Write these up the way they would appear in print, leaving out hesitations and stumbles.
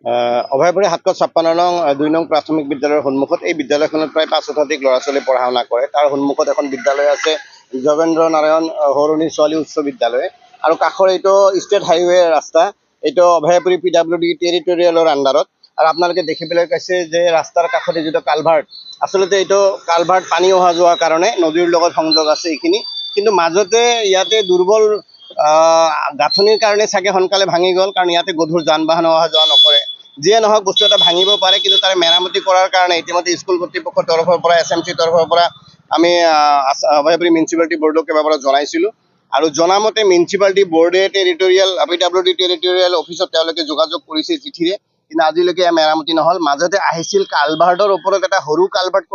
অভয়পুৰী ৭৫৬ নং ২ নং প্ৰাথমিক বিদ্যালয়ৰ সন্মুখত এই বিদ্যালয়খনত প্ৰায় ৫ শতাধিক ল'ৰা ছোৱালী পঢ়া শুনা কৰে। তাৰ সন্মুখত এখন বিদ্যালয় আছে, যোগেন্দ্ৰ নাৰায়ণ সৰুণী ছোৱালী উচ্চ বিদ্যালয়, আৰু কাষৰ এইটো ষ্টেট হাইৱে ৰাস্তা। এইটো অভয়পুৰী PWD টেৰিটৰিয়েলৰ আণ্ডাৰত। আৰু আপোনালোকে দেখিবলৈ পাইছে যে ৰাস্তাৰ কাষতে যিটো কালভাৰ্ট, আচলতে এইটো কালভাৰ্ট পানী অহা যোৱাৰ কাৰণে নদীৰ লগত সংযোগ আছে এইখিনি, কিন্তু মাজতে ইয়াতে দুৰ্বল গাঁথনিৰ কাৰণে চাগে সোনকালে ভাঙি গ'ল, কাৰণ ইয়াতে গধুৰ যান বাহন অহা যোৱা নকৰে। যিয়ে নহওক বস্তু এটা ভাঙিব পাৰে, কিন্তু তাৰে মেৰামতি কৰাৰ কাৰণে ইতিমধ্যে স্কুল কৰ্তৃপক্ষৰ তৰফৰ পৰা SMC তৰফৰ পৰা আমি অভয়পুৰী মিউনিচিপালিটি বৰ্ডক কেইবাবাৰো জনাইছিলোঁ, আৰু জনামতে মিউনিচিপালিটি বৰ্ডে PWD টেৰিটৰিয়েল অফিচত তেওঁলোকে যোগাযোগ কৰিছে চিঠিৰে, কিন্তু আজিলৈকে ইয়াৰ মেৰামতি নহ'ল। মাজতে আহিছিল কালভাৰ্টৰ ওপৰত এটা সৰু কালভাৰ্ট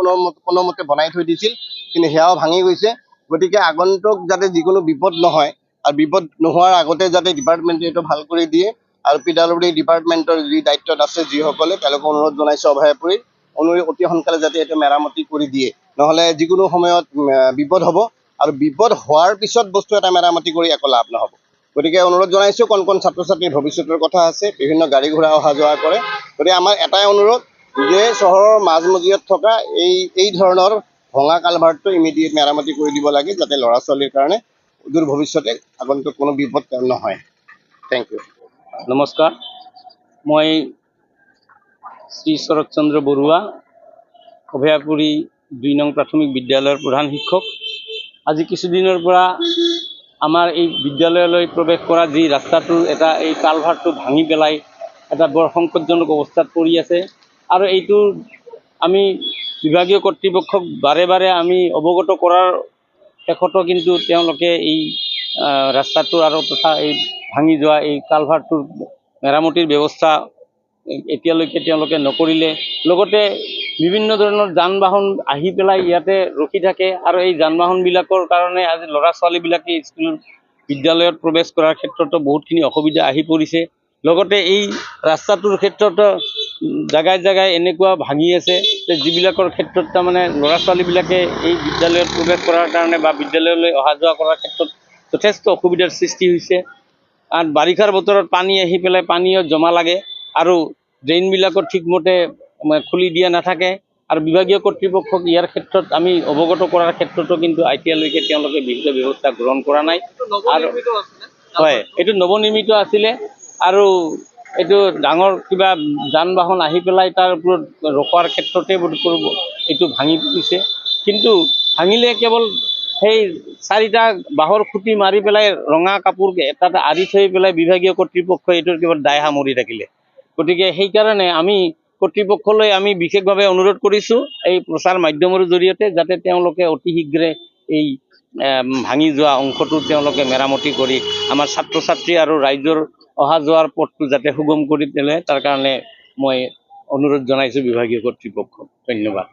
কোনোমতে বনাই থৈ দিছিল, কিন্তু সেয়াও ভাঙি গৈছে। গতিকে আগন্তুক যাতে যিকোনো বিপদ নহয়, আৰু বিপদ নোহোৱাৰ আগতে যাতে ডিপাৰ্টমেণ্টে এইটো ভাল কৰি দিয়ে, আৰু PWD ডিপাৰ্টমেণ্টৰ যি দায়িত্বত আছে যিসকলে, তেওঁলোকে অনুৰোধ জনাইছে অভয়পুৰীৰ অতি সোনকালে যাতে এইটো মেৰামতি কৰি দিয়ে, নহ'লে যিকোনো সময়ত বিপদ হ'ব, আৰু বিপদ হোৱাৰ পিছত বস্তু এটা মেৰামতি কৰি একো লাভ নহ'ব। গতিকে অনুৰোধ জনাইছোঁ, কণ ছাত্ৰ ছাত্ৰীৰ ভৱিষ্যতৰ কথা আছে, বিভিন্ন গাড়ী ঘোঁৰা অহা যোৱা কৰে। গতিকে আমাৰ এটাই অনুৰোধ যে চহৰৰ মাজমজিয়াত থকা এই ধৰণৰ ভঙা কালভাৰ্টটো ইমিডিয়েট মেৰামতি কৰি দিব লাগে, যাতে ল'ৰা ছোৱালীৰ কাৰণে দূৰ ভৱিষ্যতে আগন্তুক কোনো বিপদ নহয়। Thank you. নমস্কাৰ, মই শ্ৰী শৰৎচন্দ্ৰ বৰুৱা, অভয়াপুৰী ২ নং প্ৰাথমিক বিদ্যালয়ৰ প্ৰধান শিক্ষক। আজি কিছুদিনৰ পৰা আমাৰ এই বিদ্যালয়লৈ প্ৰৱেশ কৰা যি ৰাস্তাটোৰ এই কালভাৰ্টটো ভাঙি পেলাই এটা বৰ সংকটজনক অৱস্থাত পৰি আছে, আৰু এইটো আমি বিভাগীয় কৰ্তৃপক্ষক বাৰে বাৰে আমি অৱগত কৰাৰ শেষতো কিন্তু তেওঁলোকে এই ৰাস্তাটো আৰু তথা এই ভাঙি যোৱা এই কালভাৰ্টটোৰ মেৰামতিৰ ব্যৱস্থা এতিয়ালৈকে তেওঁলোকে নকৰিলে। লগতে বিভিন্ন ধৰণৰ যান বাহন আহি পেলাই ইয়াতে ৰখি থাকে, আৰু এই যান বাহনবিলাকৰ কাৰণে আজি ল'ৰা ছোৱালীবিলাকে স্কুল বিদ্যালয়ত প্ৰৱেশ কৰাৰ ক্ষেত্ৰতো বহুতখিনি অসুবিধা আহি পৰিছে। লগতে এই ৰাস্তাটোৰ ক্ষেত্ৰতো জেগাই জেগাই এনেকুৱা ভাঙি আছে যে যিবিলাকৰ ক্ষেত্ৰত তাৰমানে ল'ৰা ছোৱালীবিলাকে এই বিদ্যালয়ত প্ৰৱেশ কৰাৰ কাৰণে বা বিদ্যালয়লৈ অহা যোৱা কৰাৰ ক্ষেত্ৰত যথেষ্ট অসুবিধাৰ সৃষ্টি হৈছে। আৰু বাৰিষাৰ বতৰত পানী আহি পেলাই পানীও জমা লাগে, আৰু ড্ৰেইনবিলাকত ঠিকমতে খুলি দিয়া নাথাকে, আৰু বিভাগীয় কৰ্তৃপক্ষক ইয়াৰ ক্ষেত্ৰত আমি অৱগত কৰাৰ ক্ষেত্ৰতো কিন্তু এতিয়ালৈকে তেওঁলোকে বিহিত ব্যৱস্থা গ্ৰহণ কৰা নাই। আৰু হয়, এইটো নৱনিৰ্মিত আছিলে, আৰু এইটো ডাঙৰ কিবা যান বাহন আহি পেলাই তাৰ ওপৰত ৰখোৱাৰ ক্ষেত্ৰতে এইটো ভাঙি পৰিছে। কিন্তু ভাঙিলে কেৱল সেই 4টা বাঁহৰ খুঁটি মাৰি পেলাই ৰঙা কাপোৰ এটা আঁৰি থৈ পেলাই বিভাগীয় কৰ্তৃপক্ষই এইটোৰ কেৱল দায় সামৰি থাকিলে। গতিকে সেইকাৰণে আমি কৰ্তৃপক্ষলৈ আমি বিশেষভাৱে অনুৰোধ কৰিছোঁ এই প্ৰচাৰ মাধ্যমৰ জৰিয়তে, যাতে তেওঁলোকে অতি শীঘ্ৰে এই ভাঙি যোৱা অংশটো তেওঁলোকে মেৰামতি কৰি আমাৰ ছাত্ৰ ছাত্ৰী আৰু ৰাইজৰ অহা যোৱাৰ পথটো যাতে সুগম কৰি তোলে, তাৰ কাৰণে মই অনুৰোধ জনাইছোঁ বিভাগীয় কৰ্তৃপক্ষক। ধন্যবাদ।